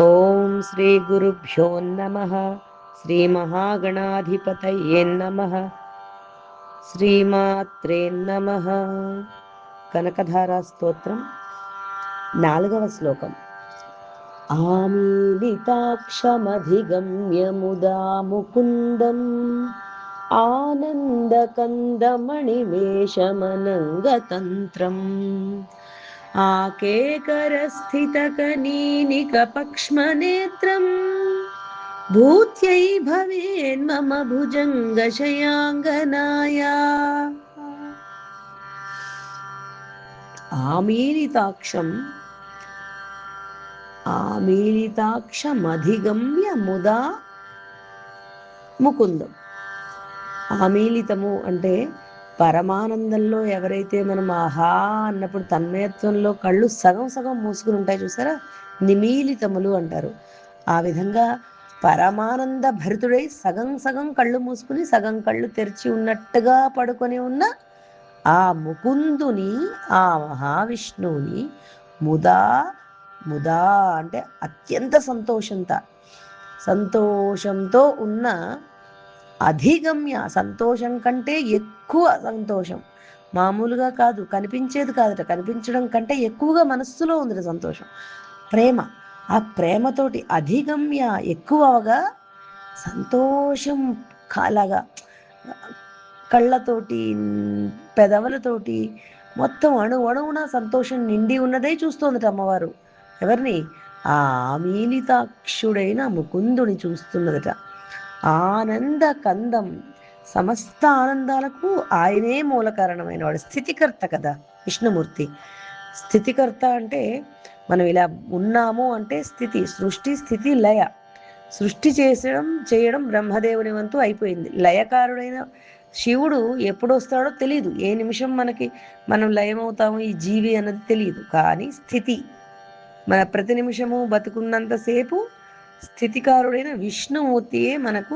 ఓం శ్రీ గురుభ్యో నమః. శ్రీ మహాగణాధిపతయే నమః. శ్రీమాత్రే నమః. కనకధారా స్తోత్రం 4వ శ్లోకం. ఆమీలితాక్షమధిగమ్య ముదా ముకుందం ఆనందకందమణిమేషమనంగతంత్రం ఆకేకరస్థితకనీనికపక్ష్మనేత్రం భూత్యై భవేన్మమ భుజంగశయాంగనాయా. ఆమీలితాక్షమధిగమ్య ముదా ముకుందం. ఆమీలితము అంటే పరమానందంలో ఎవరైతే మనం ఆహా అన్నప్పుడు తన్మయత్వంలో కళ్ళు సగం సగం మూసుకుని ఉంటాయి చూసారా, నిమీలితములు అంటారు. ఆ విధంగా పరమానంద భరితుడై సగం సగం కళ్ళు మూసుకుని సగం కళ్ళు తెరిచి ఉన్నట్టుగా పడుకొని ఉన్న ఆ ముకుందుని, ఆ మహావిష్ణువుని ముదా ముదా అంటే అత్యంత సంతోషంతో ఉన్న అధిగమ్య, సంతోషం కంటే ఎక్కువ సంతోషం, మామూలుగా కాదు, కనిపించేది కాదట, కనిపించడం కంటే ఎక్కువగా మనస్సులో ఉంది సంతోషం, ప్రేమ. ఆ ప్రేమతోటి అధిగమ్య ఎక్కువగా సంతోషం కాలాగా కళ్ళతోటి పెదవులతోటి మొత్తం అణువణువున సంతోషం నిండి ఉన్నదే చూస్తోందట అమ్మవారు. ఎవరిని? ఆ ఆమీలితాక్షుడైన ముకుందుని చూస్తున్నదట. ఆనంద కందం, సమస్త ఆనందాలకు ఆయనే మూల కారణమైన వాడు, స్థితికర్త కదా విష్ణుమూర్తి. స్థితికర్త అంటే మనం ఇలా ఉన్నాము అంటే స్థితి, సృష్టి స్థితి లయ. సృష్టి చేయడం బ్రహ్మదేవుని వంతు అయిపోయింది. లయకారుడైన శివుడు ఎప్పుడు వస్తాడో తెలియదు, ఏ నిమిషం మనం లయమవుతాము ఈ జీవి అన్నది తెలియదు. కానీ స్థితి, మన ప్రతి నిమిషము బతుకున్నంతసేపు స్థితికారుడైన విష్ణుమూర్తియే మనకు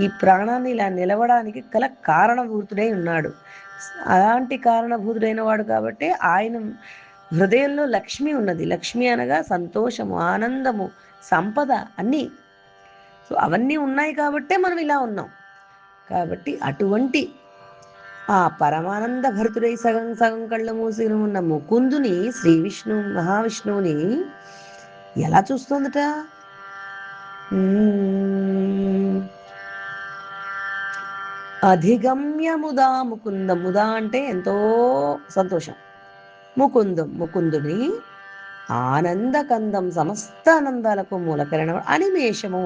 ఈ ప్రాణాన్ని ఇలా నిలవడానికి గల కారణభూతుడై ఉన్నాడు. అలాంటి కారణభూతుడైన వాడు కాబట్టి ఆయన హృదయంలో లక్ష్మి ఉన్నది. లక్ష్మి అనగా సంతోషము, ఆనందము, సంపద అన్నీ. సో అవన్నీ ఉన్నాయి కాబట్టే మనం ఇలా ఉన్నాం. కాబట్టి అటువంటి ఆ పరమానంద భరితుడై సగం సగం కళ్ళ మూసి ఉన్న ముకుందుని, శ్రీ విష్ణు మహావిష్ణువుని ఎలా చూస్తోందట? అధిగమ్య ముదా ముకుందం. ముదా అంటే ఎంతో సంతోషం. ముకుందుని ఆనందకందం, సమస్త ఆనందాలకు మూలకరణం. అనిమేషము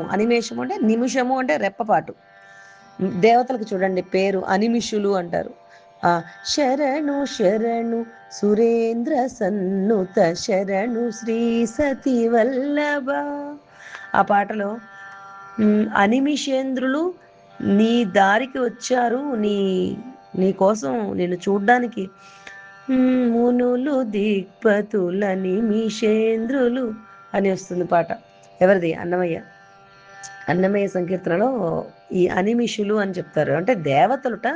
అంటే నిమిషము అంటే రెప్పపాటు. దేవతలకు చూడండి పేరు అనిమిషులు అంటారు. శరణు శరణు సురేంద్ర సన్నుత శరణు శ్రీ సతి వల్లభ. ఆ పాటలో అనిమిషేంద్రులు నీ దారికి వచ్చారు, నీ కోసం నిన్ను చూడ్డానికి. మునులు దిక్పతుల నిమిషేంద్రులు అని వస్తుంది పాట. ఎవరిది? అన్నమయ్య సంకీర్తనలో ఈ అనిమిషులు అని చెప్తారు. అంటే దేవతలుట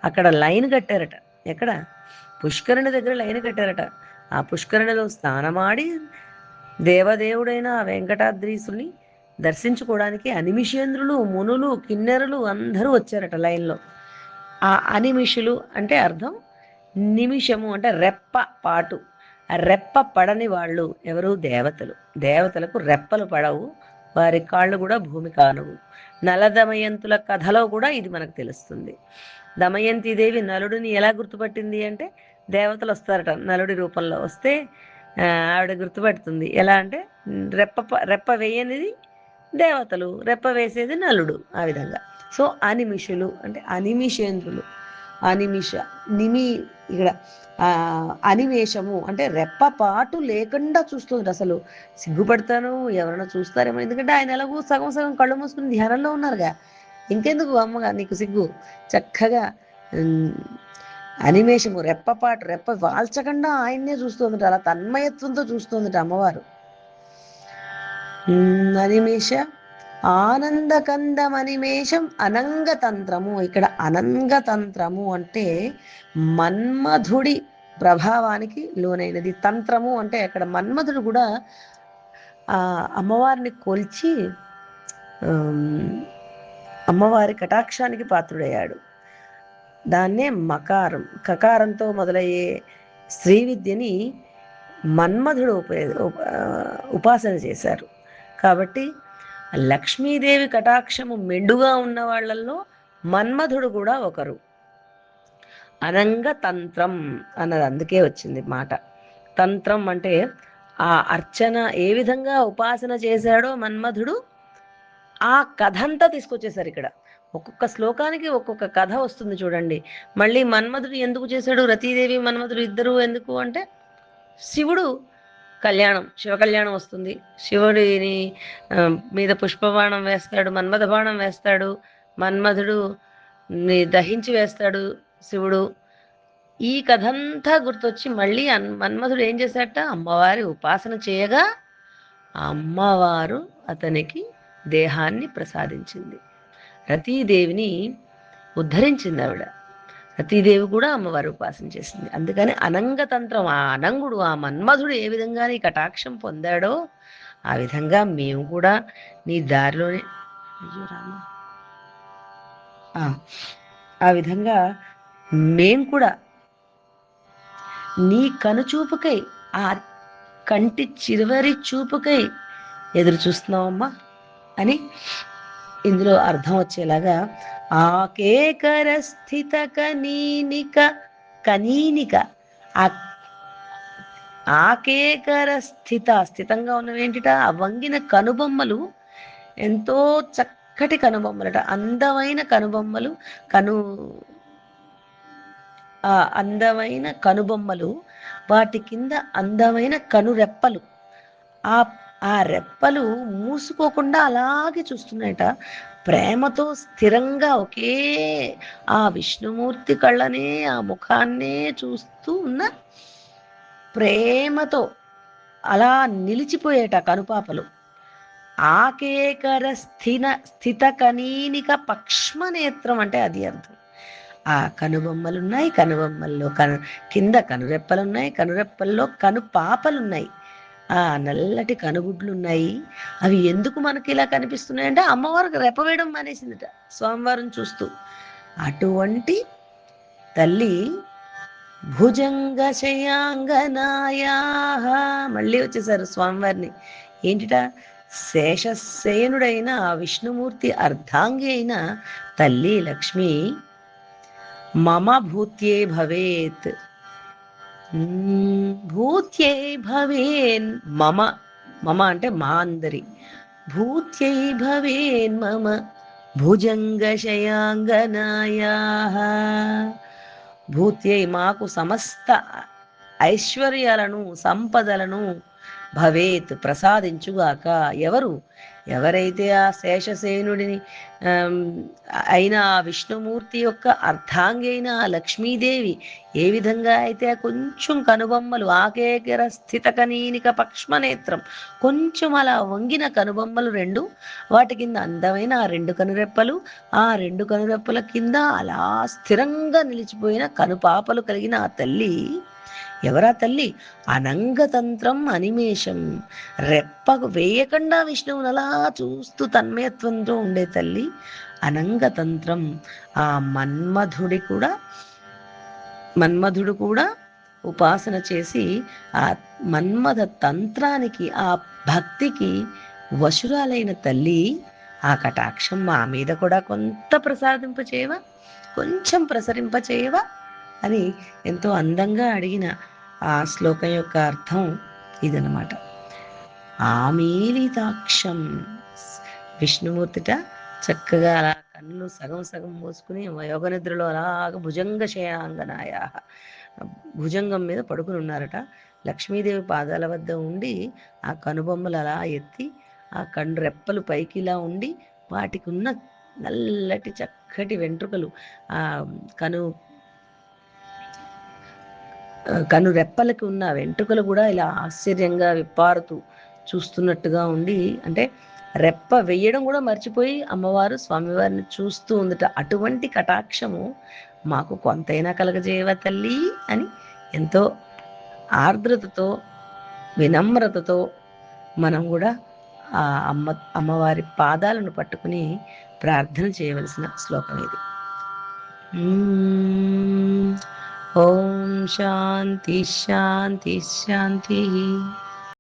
అక్కడ లైన్ కట్టారట. ఎక్కడ? పుష్కరిణి దగ్గర లైన్ కట్టారట. ఆ పుష్కరిణిలో స్నానమాడి దేవదేవుడైన వెంకటాద్రీసుని దర్శించుకోవడానికి అనిమిషేంద్రులు, మునులు, కిన్నెరలు అందరూ వచ్చారట లైన్లో. ఆ అనిమిషులు అంటే అర్థం నిమిషము అంటే రెప్ప పాటు. ఆ రెప్ప పడని వాళ్ళు ఎవరు? దేవతలు. దేవతలకు రెప్పలు పడవు, వారి కాళ్ళు కూడా భూమి కానవు. నలదమయంతుల కథలో కూడా ఇది మనకు తెలుస్తుంది. దమయంతిదేవి నలుడిని ఎలా గుర్తుపట్టింది అంటే దేవతలు వస్తారట నలుడి రూపంలో. వస్తే ఆవిడ గుర్తుపడుతుంది. ఎలా అంటే రెప్ప వేయనిది దేవతలు, రెప్ప వేసేది నలుడు. ఆ విధంగా. సో అనిమిషులు అంటే అనిమిషేంద్రులు. ఇక్కడ అనివేశము అంటే రెప్పపాటు లేకుండా చూస్తుంది. అసలు సిగ్గుపడతాను, ఎవరైనా చూస్తారేమో, ఎందుకంటే ఆయన ఎలాగో సగం సగం కళ్ళు మూసుకుని ధ్యానంలో ఉన్నారుగా, ఇంకెందుకు అమ్మగా నీకు సిగ్గు. చక్కగా అనిమేషము, రెప్పపాటు, రెప్ప వాల్చకుండా ఆయన్నే చూస్తుంది. అలా తన్మయత్వంతో చూస్తుంది అమ్మవారు. అనిమేష ఆనందకందమనిమేషం అనంగతంత్రము. ఇక్కడ అనంగతంత్రము అంటే మన్మధుడి ప్రభావానికి లోనైనది. తంత్రము అంటే అక్కడ మన్మధుడు కూడా ఆ అమ్మవారిని కొల్చి అమ్మవారి కటాక్షానికి పాత్రుడయ్యాడు. దాన్నే మకారం, కకారంతో మొదలయ్యే శ్రీ విద్యని మన్మధుడు ఉపాసన చేశారు. కాబట్టి లక్ష్మీదేవి కటాక్షము మెండుగా ఉన్న వాళ్ళల్లో మన్మధుడు కూడా ఒకరు. అనంగ తంత్రం అన్నది అందుకే వచ్చింది మాట. తంత్రం అంటే ఆ అర్చన ఏ విధంగా ఉపాసన చేశాడో మన్మధుడు, ఆ కథ అంతా తీసుకొచ్చేసారు ఇక్కడ. ఒక్కొక్క శ్లోకానికి ఒక్కొక్క కథ వస్తుంది చూడండి. మళ్ళీ మన్మధుడు ఎందుకు చేశాడు, రతీదేవి మన్మధుడు ఇద్దరు ఎందుకు అంటే, శివుడు కళ్యాణం, శివ కళ్యాణం వస్తుంది. శివుడిని మీద పుష్పబాణం వేస్తాడు, మన్మథ బాణం వేస్తాడు, మన్మధుడు దహించి వేస్తాడు శివుడు. ఈ కథంతా గుర్తొచ్చి మళ్ళీ మన్మధుడు ఏం చేశాట, అమ్మవారి ఉపాసన చేయగా అమ్మవారు అతనికి దేహాన్ని ప్రసాదించింది. రతీదేవిని ఉద్ధరించింది ఆవిడ. రతీదేవి కూడా అమ్మవారి ఉపాసన చేసింది. అందుకని అనంగతంత్రం, ఆ అనంగుడు, ఆ మన్మధుడు ఏ విధంగా నీ కటాక్షం పొందాడో ఆ విధంగా మేము కూడా నీ దారిలోనే ఆ విధంగా మేం కూడా నీ కనుచూపుకై, ఆ కంటి చివరి చూపుకై ఎదురు చూస్తున్నావమ్మా అని ఇందులో అర్థం వచ్చేలాగా ఆకేకర స్థిత కనీనిక ఆకేకర స్థితంగా ఉన్నవేంటిట, ఆ వంగిన కనుబొమ్మలు ఎంతో చక్కటి కనుబొమ్మలట, అందమైన కనుబొమ్మలు, అందమైన కనుబొమ్మలు, వాటి కింద అందమైన కనురెప్పలు. ఆ రెప్పలు మూసుకోకుండా అలాగే చూస్తున్నాయట, ప్రేమతో స్థిరంగా ఒకే ఆ విష్ణుమూర్తి కళ్ళనే, ఆ ముఖాన్నే చూస్తూ ఉన్న ప్రేమతో అలా నిలిచిపోయేట కనుపాపలు. ఆకేకర స్థిత కనీనిక పక్ష్మనేత్రం అంటే అది అర్థం. ఆ కనుబొమ్మలున్నాయి, కనుబొమ్మల్లో కింద కనురెప్పలున్నాయి, కనురెప్పల్లో కనుపాపలున్నాయి, ఆ నల్లటి కనుగుడ్లున్నాయి. అవి ఎందుకు మనకి ఇలా కనిపిస్తున్నాయంటే అమ్మవారికి రెప్పవేయడం మానేసిందిట స్వామివారిని చూస్తూ. అటువంటి తల్లి భుజంగ శయాంగనాయా, మళ్ళీ వచ్చేసారు స్వామివారిని. ఏంటిట, శేషసేనుడైన ఆ విష్ణుమూర్తి అర్ధాంగి అయిన తల్లి లక్ష్మి మమ భూత్యే భవేత్, భూత్యై భవేన్ మమ, మమ అంటే మా అందరి, భూత్యై భవేన్ మమ భుజంగ శయాంగనాయా, భూత్యై మాకు సమస్త ఐశ్వర్యాలను సంపదలను భవేత్ ప్రసాదించుగాక. ఎవరైతే ఆ శేషసేనుడిని అయిన ఆ విష్ణుమూర్తి యొక్క అర్ధాంగి అయిన ఆ లక్ష్మీదేవి ఏ విధంగా అయితే కొంచెం కనుబొమ్మలు, ఆకేకర స్థిత కనీనిక పక్ష్మనేత్రం, కొంచెం అలా వంగిన కనుబొమ్మలు రెండు, వాటి కింద అందమైన ఆ రెండు కనురెప్పలు, ఆ రెండు కనురెప్పల కింద అలా స్థిరంగా నిలిచిపోయిన కనుపాపలు కలిగిన ఆ తల్లి, ఎవరా తల్లి, అనంగతంత్రం అనిమేషం, రెప్పకు వేయకుండా విష్ణువుని అలా చూస్తూ తన్మయత్వంతో ఉండే తల్లి అనంగతంత్రం. ఆ మన్మధుడు కూడా ఉపాసన చేసి ఆ మన్మథ తంత్రానికి, ఆ భక్తికి వశురాలైన తల్లి, ఆ కటాక్షం మా మీద కూడా కొంత ప్రసాదింపచేయవా, కొంచెం ప్రసరింపచేయవా అని ఎంతో అందంగా అడిగిన ఆ శ్లోకం యొక్క అర్థం ఇదనమాట. ఆమీలితాక్షం, విష్ణుమూర్తిట చక్కగా అలా కన్నులు సగం సగం మూసుకుని యోగ నిద్రలో అలాగ భుజంగ శయాంగనాయ, భుజంగం మీద పడుకుని ఉన్నారట. లక్ష్మీదేవి పాదాల వద్ద ఉండి ఆ కనుబొమ్మలు అలా ఎత్తి, ఆ కన్ను రెప్పలు పైకి ఇలా ఉండి, వాటికి ఉన్న నల్లటి చక్కటి వెంట్రుకలు ఆ కను రెప్పలకి ఉన్న వెంట్రుకలు కూడా ఇలా ఆశ్చర్యంగా విప్పారుతూ చూస్తున్నట్టుగా ఉండి, అంటే రెప్ప వెయ్యడం కూడా మర్చిపోయి అమ్మవారు స్వామివారిని చూస్తూ ఉందట. అటువంటి కటాక్షము మాకు కొంతైనా కలగజేయవ తల్లి అని ఎంతో ఆర్ద్రతతో, వినమ్రతతో మనం కూడా ఆ అమ్మవారి పాదాలను పట్టుకుని ప్రార్థన చేయవలసిన శ్లోకం ఇది. ఓం శాంతి శాంతి శాంతి.